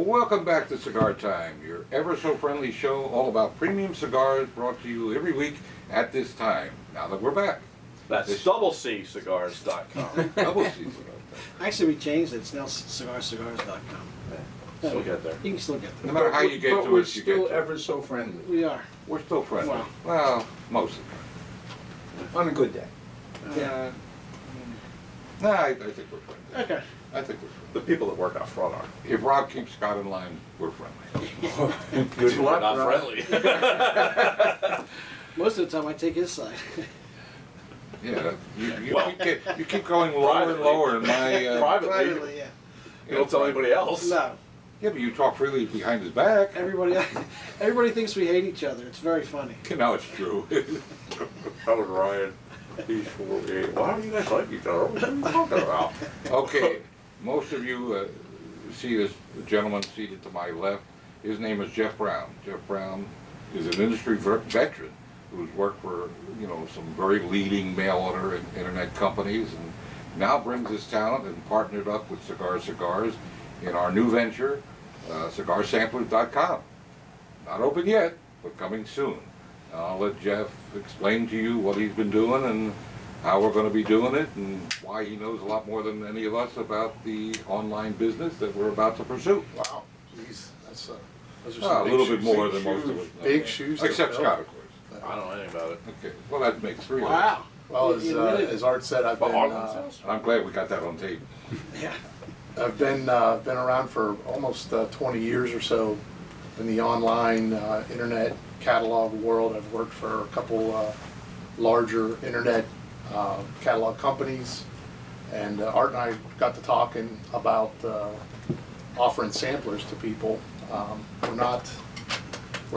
Well, welcome back to Cigar Time, your ever-so-friendly show all about premium cigars brought to you every week at this time. Now that we're back. That's CigarTIME.com. Double C Cigars. Actually, we changed it. It's now CigarCigars.com. Still get there. You can still get No there. matter how you get but to we're it, you still get to it. ever so friendly. We are. We're still friendly. Wow. Well, most of the On a good day. time. Yeah. Nah, I think we're friendly. Okay. I think we're friendly. The people that work out front are. If Rob keeps Scott in line, we're friendly. Good luck, not Rob. friendly. Most of the time, I take his side. Yeah, Well, you keep going lower and privately. lower in my... Privately, Privately, yeah. you don't tell anybody else. No. Yeah, but you talk freely behind his back. Everybody thinks we hate each other. It's very funny. No, it's true. That was Ryan. He's 48. Why do you guys like each other? What are you talking about? Okay, most of you see this gentleman seated to my left. His name is Jeff Brown. Jeff Brown is an industry veteran who's worked for, some very leading mail order and internet companies, and now brings his talent and partnered up with Cigars in our new venture, CigarSamplers.com. Not open yet, but coming soon. I'll let Jeff explain to you what he's been doing and how we're going to be doing it and why he knows a lot more than any of us about the online business that we're about to pursue. Wow. Jeez, that's those are Well, some a big little bit shoes. more Big than most of shoes. us know. Big shoes. to Except fill. Scott, of course. I don't know anything about it. Okay, well that makes three of us. Wow. Well, You admitted it. as Art said, I've But been Harlan says. I'm glad we got that on tape. Yeah. I've been around for almost 20 years or so in the online internet catalog world. I've worked for a couple larger internet catalog companies, and Art and I got to talking about offering samplers to people. We're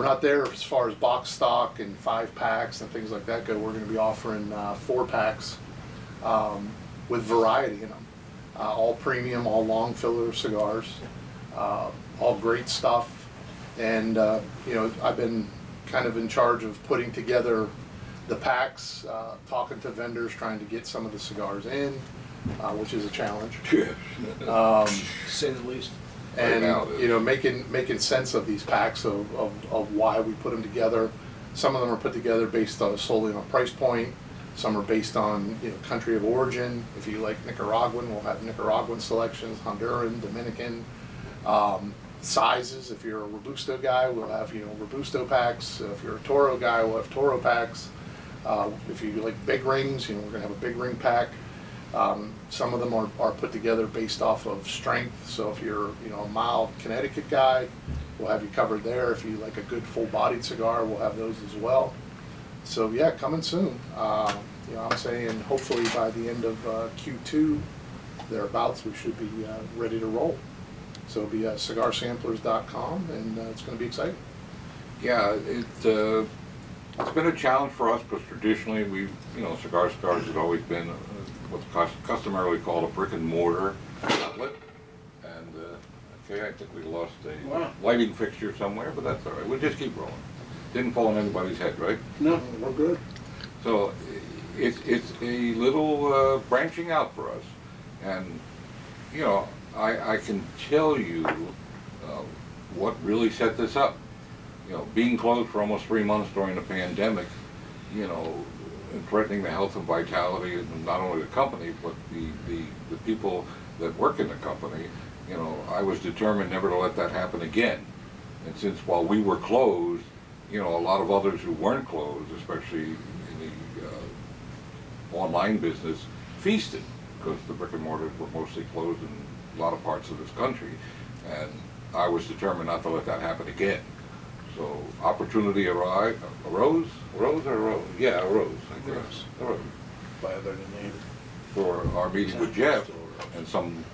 not there as far as box stock and 5-packs and things like that go. We're going to be offering 4-packs with variety in them. All premium, all long filler cigars, all great stuff. And I've been kind of in charge of putting together the packs, talking to vendors, trying to get some of the cigars in, which is a challenge. Yeah. To say the least. And Right now it is. making sense of these packs of why we put them together. Some of them are put together based on solely on price point. Some are based on country of origin. If you like Nicaraguan, we'll have Nicaraguan selections, Honduran, Dominican. Sizes, if you're a Robusto guy, we'll have Robusto packs. If you're a Toro guy, we'll have Toro packs. If you like big rings, we're gonna have a big ring pack. Some of them are put together based off of strength. So if you're a mild Connecticut guy, we'll have you covered there. If you like a good full-bodied cigar, we'll have those as well. So yeah, coming soon. I'm saying hopefully by the end of Q2, thereabouts, we should be ready to roll. So it'll be CigarSamplers.com, and it's going to be exciting. Yeah, it's been a challenge for us because traditionally Cigars has always been what's customarily called a brick and mortar outlet. And okay, I think we lost a Wow. lighting fixture somewhere, but that's all right. We'll just keep rolling. Didn't fall on anybody's head, right? No. We're good. So it's a little branching out for us, and I can tell you what really set this up. Being closed for almost 3 months during the pandemic, and threatening the health and vitality of not only the company but the people that work in the company. I was determined never to let that happen again. And since while we were closed, a lot of others who weren't closed, especially in the online business, feasted because the brick and mortars were mostly closed in a lot of parts of this country, and I was determined not to let that happen again. So opportunity arose. Yeah, arose. I guess. Arose. By other than name. For our meeting with Jeff, and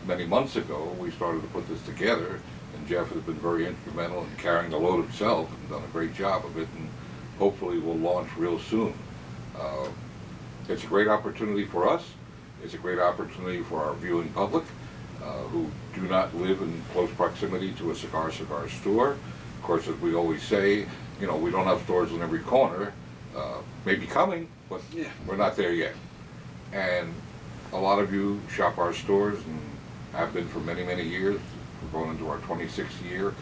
many months ago, we started to put this together, and Jeff has been very instrumental in carrying the load himself and done a great job of it, and hopefully will launch real soon. It's a great opportunity for us. It's a great opportunity for our viewing public who do not live in close proximity to a cigar store. Of course, as we always say, we don't have stores in every corner. Maybe coming, but Yeah. we're not there yet. And a lot of you shop our stores and have been for many, many years, We're going into our 26th year,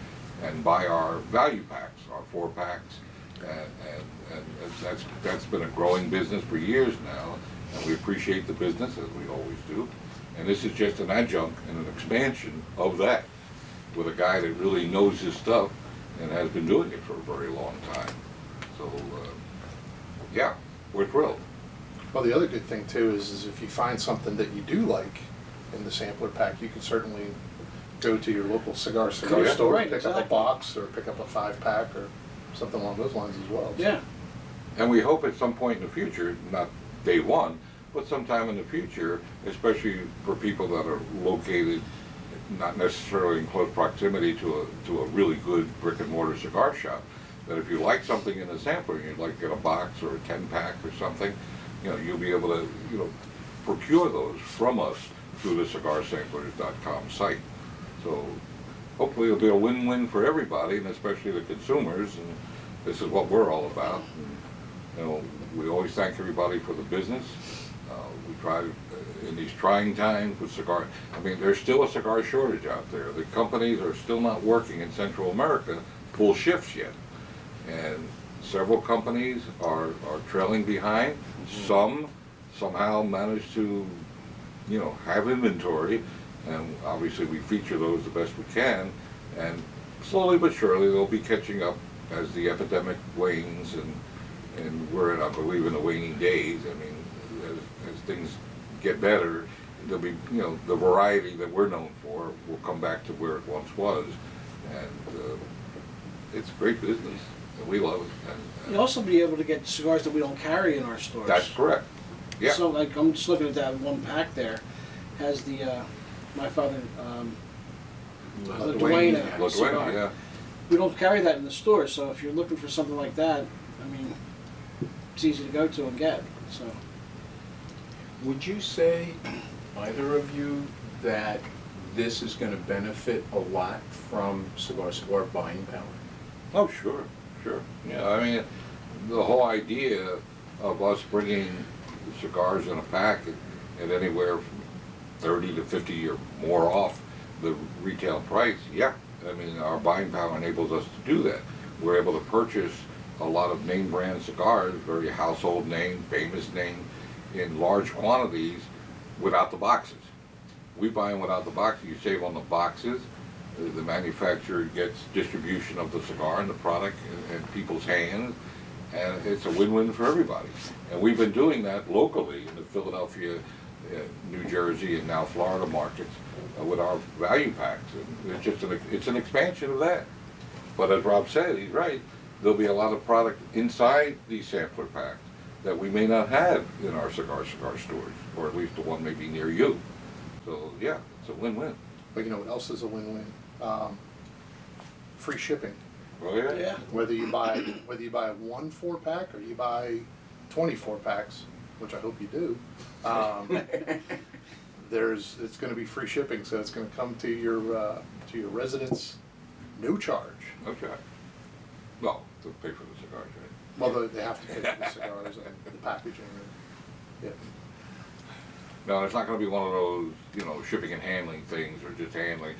and buy our value packs, our 4-packs, and that's been a growing business for years now, and we appreciate the business, as we always do. And this is just an adjunct and an expansion of that, with a guy that really knows his stuff and has been doing it for a very long time. So, yeah, we're thrilled. Well, the other good thing too is if you find something that you do like in the sampler pack, you can certainly go to your local cigar Yeah. store, Right, pick up a exactly. box or pick up a 5-pack or something along those lines as well. Yeah. And we hope at some point in the future, not day one, but sometime in the future, especially for people that are located not necessarily in close proximity to a really good brick and mortar cigar shop, that if you like something in a sampler and you'd like to get a box or a 10-pack or something, you'll be able to, procure those from us through the cigarsamplers.com site. So hopefully it'll be a win-win for everybody, and especially the consumers, and this is what we're all about. And, we always thank everybody for the business. We try in these trying times with cigar, there's still a cigar shortage out there. The companies are still not working in Central America full shifts yet. And several companies are trailing behind. Some somehow manage to, have inventory, and obviously we feature those the best we can, and slowly but surely they'll be catching up as the epidemic wanes, and we're in, I believe, in the waning days. As things get better, there'll be, the variety that we're known for will come back to where it once was, and it's great business, and we love it. And, You'll also be able to get cigars that we don't carry in our stores. that's correct. Yeah. So, like, I'm just looking at that 1-pack there, has the, my father, the Duena La cigar. Duena, yeah. We don't carry that in the store, so if you're looking for something like that, it's easy to go to and get, so. Would you say, either of you, that this is going to benefit a lot from cigar buying power? Oh, sure. Yeah, the whole idea of us bringing cigars in a pack at anywhere from 30 to 50 or more off the retail price, yeah. Our buying power enables us to do that. We're able to purchase a lot of name brand cigars, very household name, famous name, in large quantities without the boxes. We buy them without the boxes. You save on the boxes. The manufacturer gets distribution of the cigar and the product in people's hands, and it's a win-win for everybody. And we've been doing that locally in the Philadelphia, New Jersey, and now Florida markets with our value packs. And it's an expansion of that. But as Rob said, he's right. There'll be a lot of product inside these sampler packs that we may not have in our cigar stores, or at least the one maybe near you. So yeah, it's a win-win. But you know what else is a win-win? Free shipping. Oh yeah. Yeah. Whether you buy one 4-pack or you buy 24 packs, which I hope you do, it's going to be free shipping. So it's going to come to your residence, no charge. Okay. Well, to pay for the cigars, right? Well, they have to pay for the cigars and the packaging. Yeah. No, it's not going to be one of those, shipping and handling things, or just handling.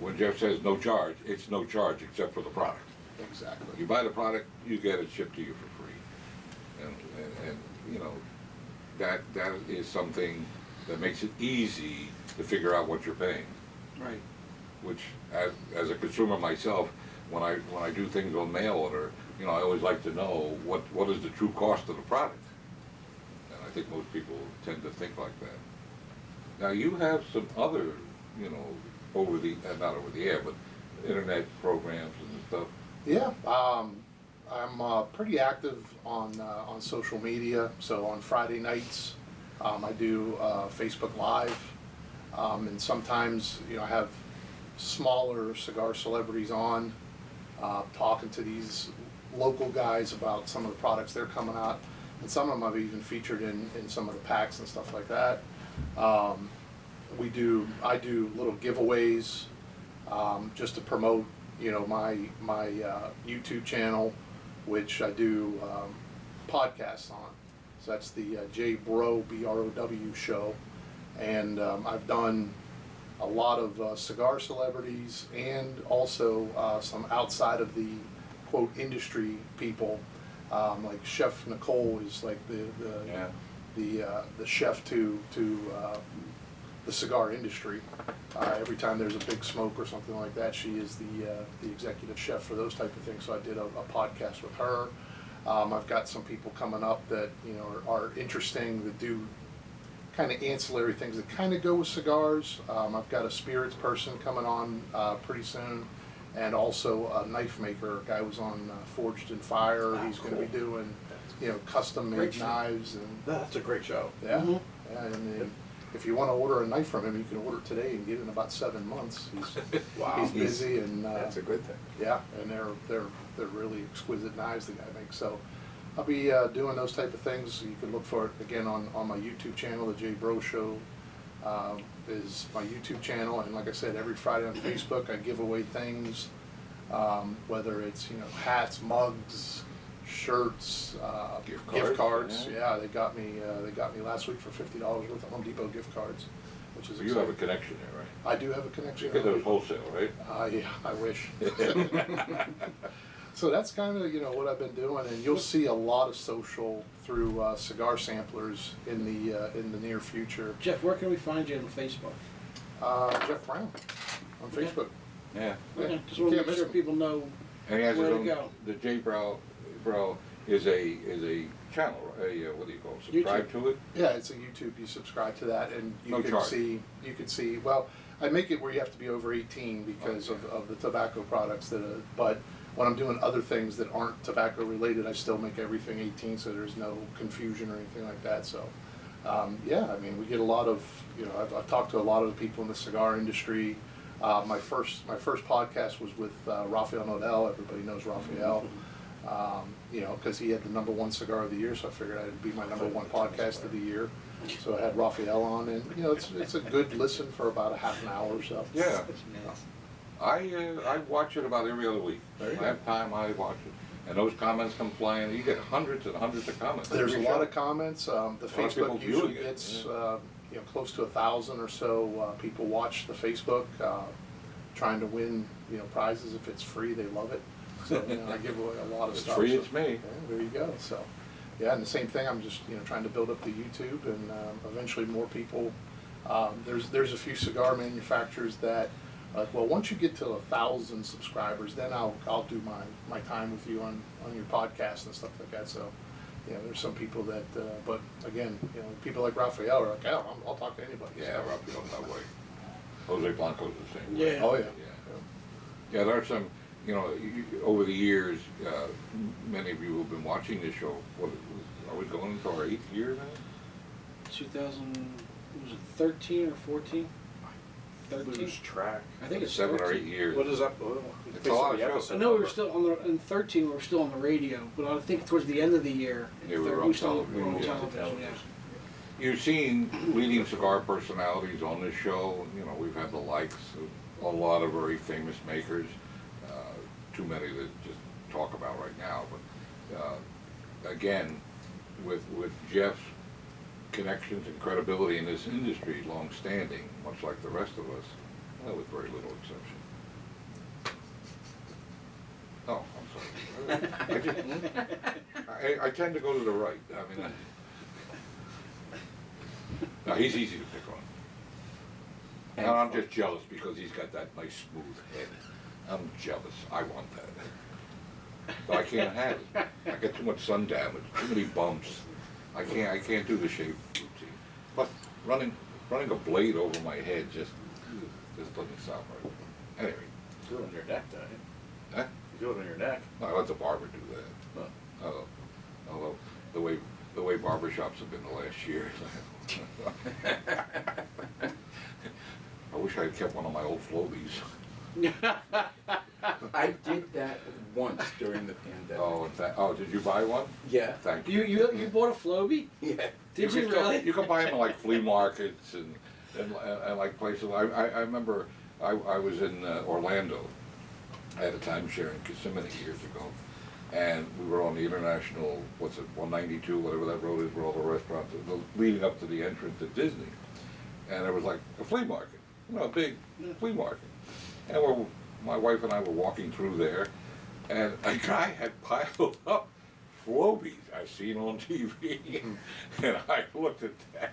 When Jeff says no charge, it's no charge except for the product. Exactly. You buy the product, you get it shipped to you for free. And that is something that makes it easy to figure out what you're paying. Right. Which, as a consumer myself, when I do things on mail order, I always like to know what is the true cost of the product. And I think most people tend to think like that. Now you have some other, not over the air, but internet programs and stuff. Yeah, I'm pretty active on social media. So on Friday nights, I do Facebook Live, and sometimes I have smaller cigar celebrities on, talking to these local guys about some of the products they're coming out, and some of them I've even featured in some of the packs and stuff like that. I do little giveaways just to promote my YouTube channel, which I do podcasts on. So that's the J Bro, BROW show, and I've done a lot of cigar celebrities and also some outside of the quote industry people. Like Chef Nicole is like Yeah. the chef to the cigar industry. Every time there's a big smoke or something like that, she is the executive chef for those type of things. So I did a podcast with her. I've got some people coming up that are interesting, that do kind of ancillary things that kind of go with cigars. I've got a spirits person coming on pretty soon, and also a knife maker. A guy was on Forged in Fire. He's going to be doing custom Great made show. knives and That's a great show. yeah. Mhm. Yeah, and then if you want to order a knife from him, you can order it today and get it in about 7 months. Wow. He's busy and That's a good thing. yeah, and they're really exquisite knives the guy makes. So I'll be doing those type of things. You can look for it again on my YouTube channel. The Jay Bro Show is my YouTube channel, and like I said, every Friday on Facebook I give away things, whether it's hats, mugs, shirts, Gift cards, Yeah, they got me last week for $50 worth of Home Depot gift cards, which is You have a exciting. connection there, right? I do have a connection. Because it was wholesale, right? Yeah, I wish. So that's kind of what I've been doing, and you'll see a lot of social through cigar samplers in the near future. Jeff, where can we find you on Facebook? Jeff Brown on Okay. Facebook. Yeah. Okay, just want to Can't make miss sure him. people know. And he has his Where to own, go? the J Bro is a channel, what do you call it, subscribe YouTube. to it? Yeah, it's a YouTube. You subscribe to that, and you No can charge. see. You can see. Well, I make it where you have to be over 18 because Okay. of the tobacco products but when I'm doing other things that aren't tobacco related, I still make everything 18, so there's no confusion or anything like that. So, yeah, I mean, we get a lot of, I've talked to a lot of the people in the cigar industry. My first podcast was with Rafael Nodal. Everybody knows Rafael, because he had the #1 cigar of the year. So I figured I'd be my #1 podcast of the year. So I had Rafael on, and it's a good listen for about a half an hour or so. Yeah. I watch it about every other week. There you I go. have time, I watch it. And those comments come flying, you get hundreds and hundreds of comments. There's a every lot show. of comments. The of people Facebook usually viewing it, gets yeah. close to 1,000 or so people watch the Facebook, trying to win prizes. If it's free, they love it. So I give away a lot of It's stuff. free, so- it's me. Yeah, there you go. So yeah, and the same thing. I'm just trying to build up the YouTube, and eventually more people. There's a few cigar manufacturers that. Well, once you get to 1,000 subscribers, then I'll do my time with you on your podcast and stuff like that. So, there's some people that, but again, people like Rafael are like, oh, I'll talk to anybody. Yeah, So- Rafael's that way. Jose Blanco's the same way. Yeah. Oh yeah. Yeah, there are some, over the years, many of you have been watching this show. Are we going into our 8th year now? 2013 or 14? 13? Lose track. I think it's 7 or 8 13. years. What is up? It's a lot of the shows. episode I know we were number. still in 13 we were still on the radio, but I think towards the end of the year, in Yeah, we were 13, on still television. were on We moved to television. Yeah. television. You've seen leading cigar personalities on this show. We've had the likes of a lot of very famous makers. Too many to just talk about right now. But again, with Jeff's connections and credibility in this industry, long-standing, much like the rest of us, with very little exception. Oh, I'm sorry. I tend to go to the right. I mean. No, he's easy to pick on. And I'm just jealous because he's got that nice smooth head. I'm jealous. I want that. But I can't have it. I get too much sun damage, too many bumps. I can't do the shave routine. Plus, running a blade over my head just doesn't sound right. Anyway, Do it on your neck, don't you? huh? You do it on your neck. I let the barber do that. Huh. Although the way barbershops have been the last year. I wish I had kept one of my old Flobies. I did that once during the pandemic. Did you buy one? Yeah. Thank you. You bought a Floby? Yeah. Did you can still- really? You can buy them in like flea markets and like places. I remember I was in Orlando. I had a timeshare in Kissimmee years ago, and we were on the international, 192, whatever that road is, where all the restaurants are, leading up to the entrance to Disney. And there was like a flea market. a big flea market. And my wife and I were walking through there, and a guy had piled up Flobies I've seen on TV, and I looked at that.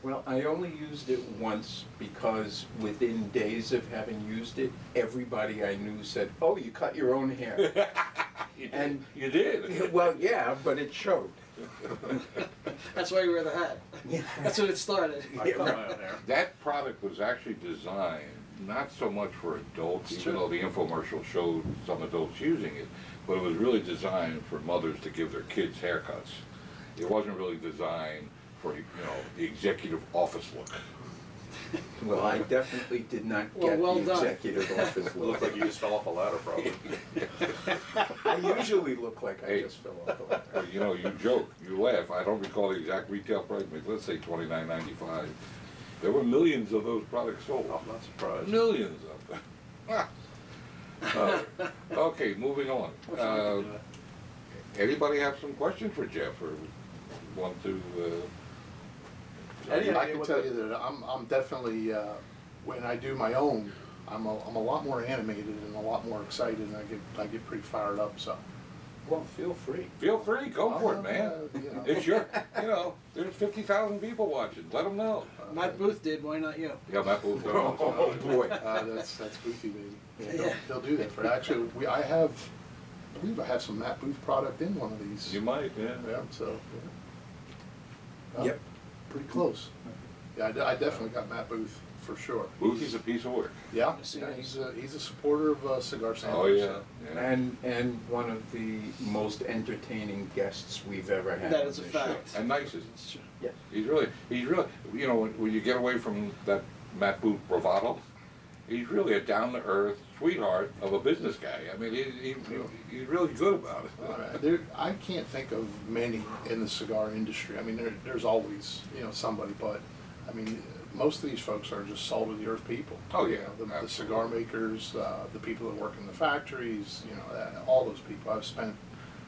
Well, I only used it once because within days of having used it, everybody I knew said, "Oh, you cut your own hair." And You did. well, yeah, but it showed. That's why you wear the hat. That's when it started. I cut my own hair. That product was actually designed not so much for adults, It's even true. though the infomercial showed some adults using it, but it was really designed for mothers to give their kids haircuts. It wasn't really designed for, the executive office look. Well, I definitely did not Well, get well the done. executive office It looked look. like you just fell off a ladder, probably. I usually look like I Hey. just fell off the ladder. But, you joke, you laugh. I don't recall the exact retail price, but let's say $29.95. There were millions of those products sold. I'm not surprised. Millions of them. Okay, moving on. Anybody have some questions for Jeff, or want to? Any I idea can what tell the- you that I'm definitely, when I do my own, I'm a lot more animated and a lot more excited, and I get pretty fired up, so. Well, feel free. Feel free, go for it, man. You know. It's your, there's 50,000 people watching. Let them know. Matt Booth did, why not you? Yeah, Matt Booth. Oh, boy. That's Goofy, baby. Yeah. He'll do that for, actually, I believe I have some Matt Booth product in one of these. You might, yeah. Yeah, so. Yeah. Yep. Pretty close. Yeah, I definitely got Matt Booth, for sure. Booth is a piece of work. Yeah, Cigars. he's a supporter of Cigar Samples. Oh, yeah. yeah. And one of the most entertaining guests we've ever had. That on is a this show. fact. And nice, isn't It's true. Yeah. He's really, when you get away from that Matt Booth bravado, he's really a down-to-earth sweetheart of a business guy. I mean, he's really good about it. I can't think of many in the cigar industry. I mean, there's always, somebody, but, I mean, most of these folks are just salt-of-the-earth people. Oh, You yeah, know, the absolutely. cigar makers, the people that work in the factories, all those people. I've spent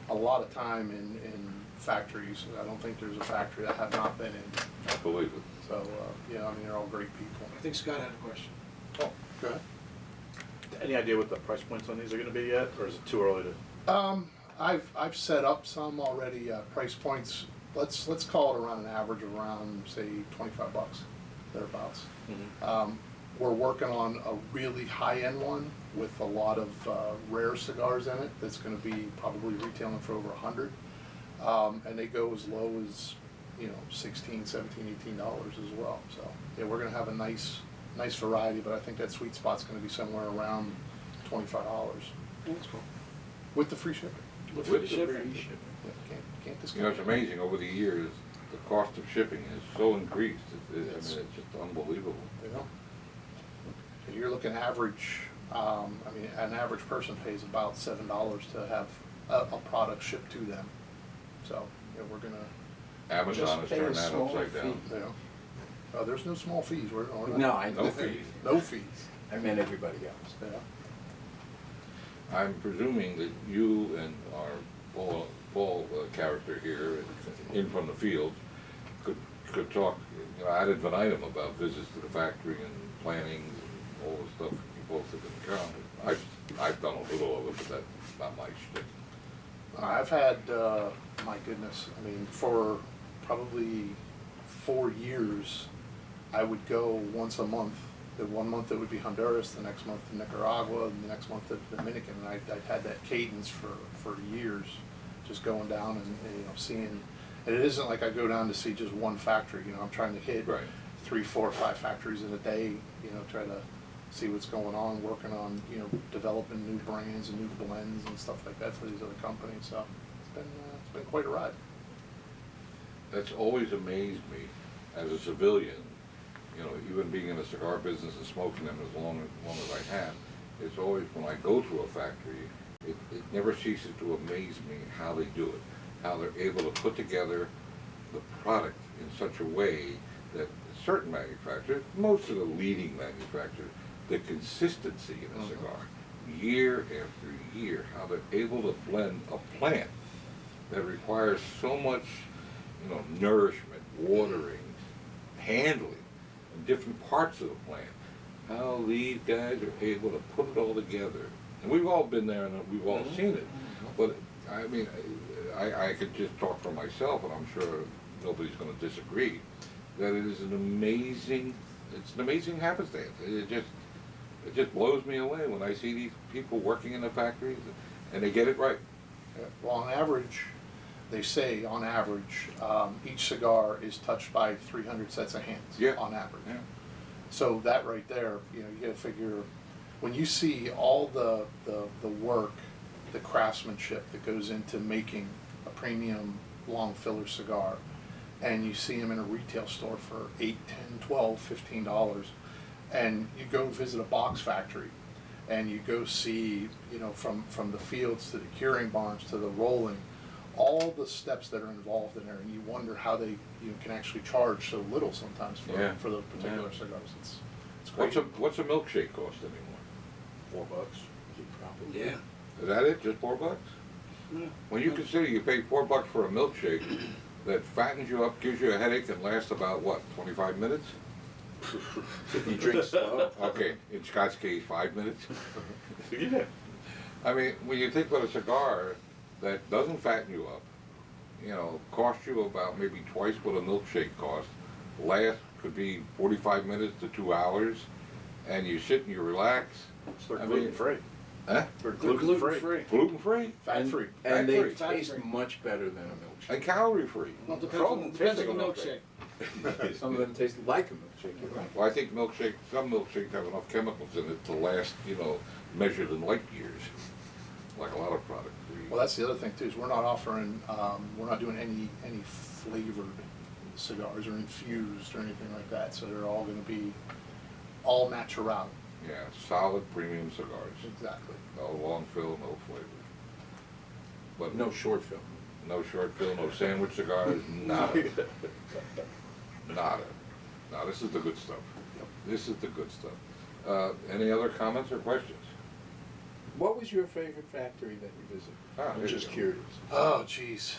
a lot of time in factories. I don't think there's a factory that I have not been in. I believe it. So, I mean, they're all great people. I think Scott had a question. Oh, Go ahead. Any idea what the price points on these are gonna be yet, or is it too early to? I've set up some already, price points, let's call it around an average of around, say, $25, thereabouts. We're working on a really high-end one with a lot of rare cigars in it that's gonna be probably retailing for over 100. And they go as low as, $16, $17, $18 as well. So, yeah, we're gonna have a nice variety, but I think that sweet spot's gonna be somewhere around $25 That's cool. with the free shipping. With With the the shipping. Yeah, can't it's discount it. amazing, over the years, the cost of shipping has so increased. It's just unbelievable. You know? And you're looking average, an average person pays about $7 to have a product shipped to them. So, we're gonna, Amazon has pay a turned that small upside down. fee. there's no small fees. We're not. No, I No know. fees. No fees. I meant everybody else. Yeah. I'm presuming that you and our Paul character here, in from the field, could talk, ad infinitum about visits to the factory and planning and all the stuff you both have encountered. I've done a little of it, but that's not my shtick. I've had, my goodness, I mean, for probably 4 years, I would go once a month. The 1 month it would be Honduras, the next month Nicaragua, and the next month the Dominican. And I'd had that cadence for years, just going down and seeing. And it isn't like I go down to see just one factory. I'm trying to hit Right. 3, 4, 5 factories in a day. Try to see what's going on, working on developing new brands and new blends and stuff like that for these other companies. So it's been quite a ride. That's always amazed me as a civilian, even being in the cigar business and smoking them as long as I have. It's always, when I go to a factory, it never ceases to amaze me how they do it, how they're able to put together the product in such a way that certain manufacturers, most of the leading manufacturers, the consistency in a cigar, year after year, how they're able to blend a plant that requires so much, nourishment, watering, handling in different parts of the plant, how these guys are able to put it all together. And we've all been there and we've all seen it. But I mean, I could just talk for myself, and I'm sure nobody's going to disagree, that it is it's an amazing happenstance. It just blows me away when I see these people working in the factories and they get it right. Yeah. Well, on average, they say on average, each cigar is touched by 300 sets of hands. Yeah. On average. Yeah. So that right there, you know, you got to figure when you see all the work, the craftsmanship that goes into making a premium long filler cigar, and you see them in a retail store for $8, $10, $12, $15, and you go visit a box factory, and you go see, you know, from the fields to the curing barns to the rolling, all the steps that are involved in there, and you wonder how they, you know, can actually charge so little sometimes for those particular cigars. It's great. What's a milkshake cost anymore? $4. Probably. Yeah. Is that it? Just $4? Yeah. When you consider you pay $4 for a milkshake that fattens you up, gives you a headache, and lasts about what, 25 minutes? If you drink slow. Okay, in Scott's case, 5 minutes. Yeah. I mean, when you think about a cigar that doesn't fatten you up, you know, costs you about maybe twice what a milkshake costs, last could be 45 minutes to 2 hours, and you sit and you relax. So they're I mean- gluten-free. Huh? They're They're gluten-free. Gluten-free Fat-free. And they Fat-free. taste Fat-free. much better than a milkshake. and calorie-free. Well, it Some of them depends taste on the like a milkshake. Some of them taste like a milkshake, you're right. Well, I think some milkshakes have enough chemicals in it to last, you know, measured in light years, like a lot of products. Well, that's the other thing too, is we're not offering, we're not doing any flavored cigars or infused or anything like that. So they're all going to be all natural. Yeah, solid premium cigars. Exactly. No long fill, no flavor. But No short film. no short fill, no sandwich cigars, nada. Nada. Now, this is the good stuff. This is the good stuff. Any other comments or questions? What was your favorite factory that you visited? I'm here just you go. curious. Oh, geez.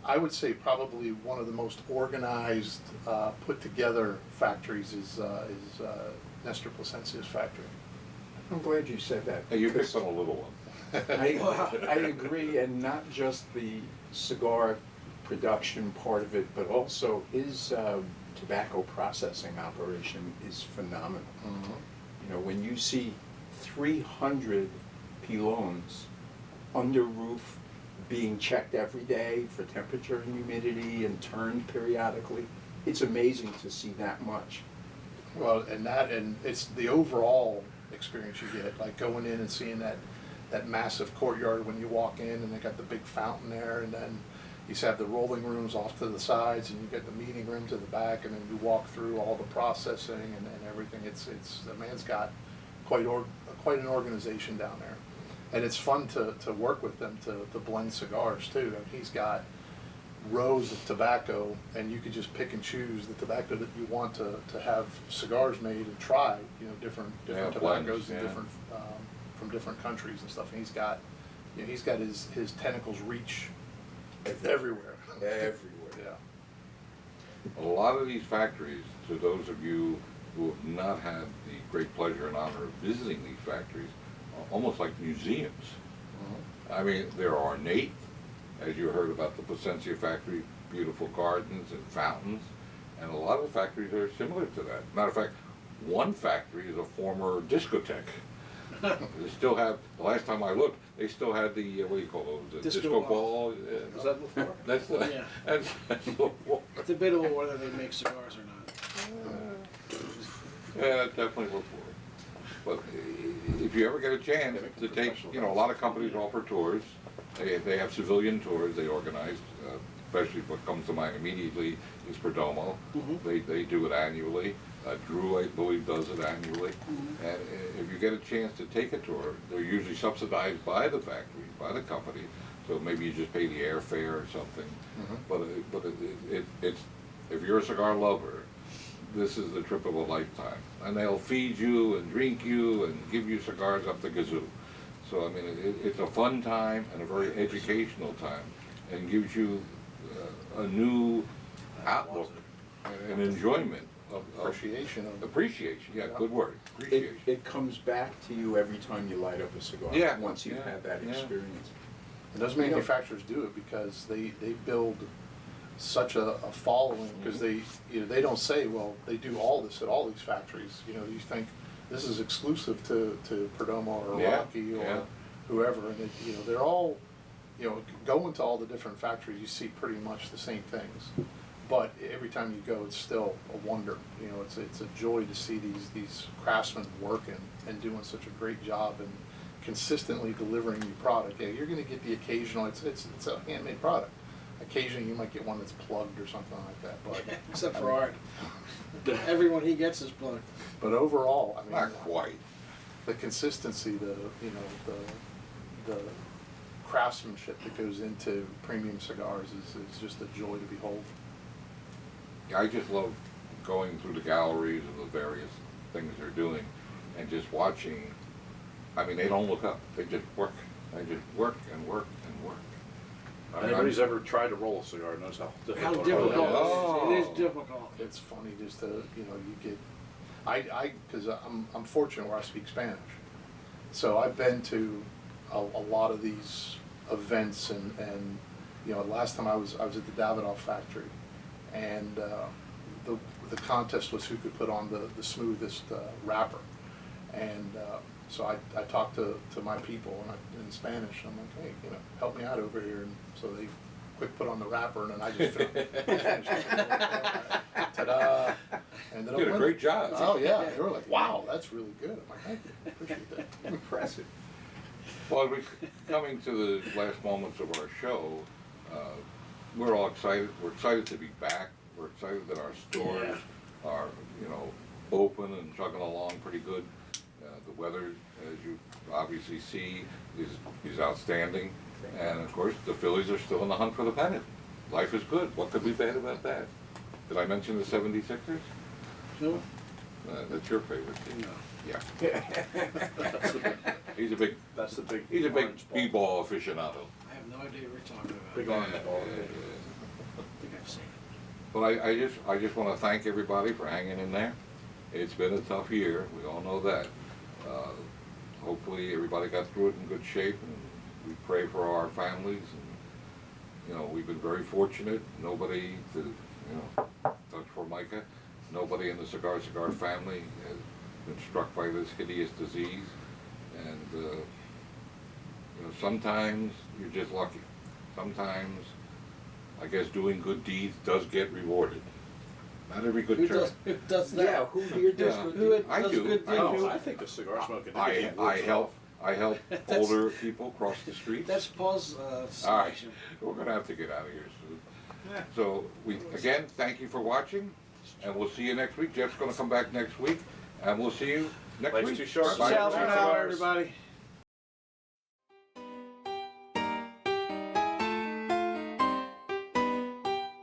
I would say probably one of the most organized, put together factories is Nestor Plasencia's factory. I'm glad you said that. Hey, you because picked on a little one. I agree, and not just the cigar production part of it, but also his tobacco processing operation is phenomenal. You know, when you see 300 pilons under roof being checked every day for temperature and humidity and turned periodically, it's amazing to see that much. Well, and it's the overall experience you get, like going in and seeing that massive courtyard when you walk in, and they got the big fountain there, and then you have the rolling rooms off to the sides, and you get the meeting room to the back, and then you walk through all the processing and everything. It's the man's got quite an organization down there, and it's fun to work with them to blend cigars too. And he's got rows of tobacco, and you could just pick and choose the tobacco that you want to have cigars made and try, you know, different Yeah, tobaccos blends, and yeah. different from different countries and stuff. And he's got his tentacles reach everywhere. Everywhere. Yeah. A lot of these factories, to those of you who have not had the great pleasure and honor of visiting these factories, are almost like museums. I mean, they're ornate, as you heard about the Plasencia factory, beautiful gardens and fountains, and a lot of the factories are similar to that. Matter of fact, one factory is a former discotheque. They still have, the last time I looked, they still had the, what do you call those? The Disco ball. Was that before? That's the, Yeah. that's the It's debatable whether they make cigars or not. Yeah, definitely look for it. But if you ever get a chance to take, you know, a lot of companies offer tours. They have civilian tours they organize, especially what comes to mind immediately is Perdomo. They do it annually. Drew, I believe, does it annually. And if you get a chance to take a tour, they're usually subsidized by the factory, by the company. So maybe you just pay the airfare or something. But it's if you're a cigar lover, this is the trip of a lifetime. And they'll feed you and drink you and give you cigars up the kazoo. So, I mean, it's a fun time and a very educational time, and gives you a new outlook and enjoyment Appreciation of appreciation. Yeah, Yeah. good word. It, Appreciation. it comes back to you every time you light up a cigar. Yeah, Once you've yeah, had that yeah. experience. And those manufacturers do it because they build such a following, because they don't say, well, they do all this at all these factories. You know, you think this is exclusive to Perdomo or Yeah, Rocky or yeah. whoever, and they're all, go into all the different factories, you see pretty much the same things. But every time you go, it's still a wonder. You know, it's a joy to see these craftsmen working and doing such a great job and consistently delivering you product. Yeah, you're going to get the occasional. It's a handmade product. Occasionally, you might get one that's plugged or something like that. But Except for Art. Everyone he gets is plugged. But overall, I mean, Not quite. the consistency, the craftsmanship that goes into premium cigars is just a joy to behold. Yeah, I just love going through the galleries and the various things they're doing and just watching. I mean, they don't look up. They just work. They just work and work and work. I mean, Anybody's ever tried to roll a cigar knows how How difficult difficult it is. Oh. it is. It is difficult. It's funny just to, you get, because I'm fortunate where I speak Spanish. So I've been to a lot of these events and last time I was at the Davidoff factory, and the contest was who could put on the smoothest wrapper. And so I talked to my people in Spanish. I'm like, hey, help me out over here. And so they quick put on the wrapper, and then I just finished it. Ta-da! And then You did a great job. Oh yeah, they were like, wow, that's really good. I'm like, thank you, appreciate that. Impressive. Well, we're coming to the last moments of our show. We're all excited. We're excited to be back. We're excited that our stores are, open and chugging along pretty good. The weather, as you obviously see, is outstanding. And of course, the Phillies are still in the hunt for the pennant. Life is good. What could be bad about that? Did I mention the 76ers? No? That's your favorite team. No. Yeah. That's the big, He's a big he's a big orange ball. b-ball aficionado. I have no idea what you're talking about. Big orange ball. I think I've seen it. But I just want to thank everybody for hanging in there. It's been a tough year. We all know that. Hopefully everybody got through it in good shape, and we pray for our families. And we've been very fortunate. Nobody to touch Formica. Nobody in the Cigar family has been struck by this hideous disease. And sometimes you're just lucky. Sometimes, I guess, doing good deeds does get rewarded. Not every good Who turn. does that? Yeah, who here does Yeah. good Who deeds? I does do. good I deeds? do. I think the cigar smoking. I help older people cross the streets. That's Paul's All right, selection. we're gonna have to get out of here soon. So again, thank you for watching, and we'll see you next week. Jeff's gonna come back next week, and we'll see you next Life's week. too short. Bye. Ciao for now, Cigars. everybody.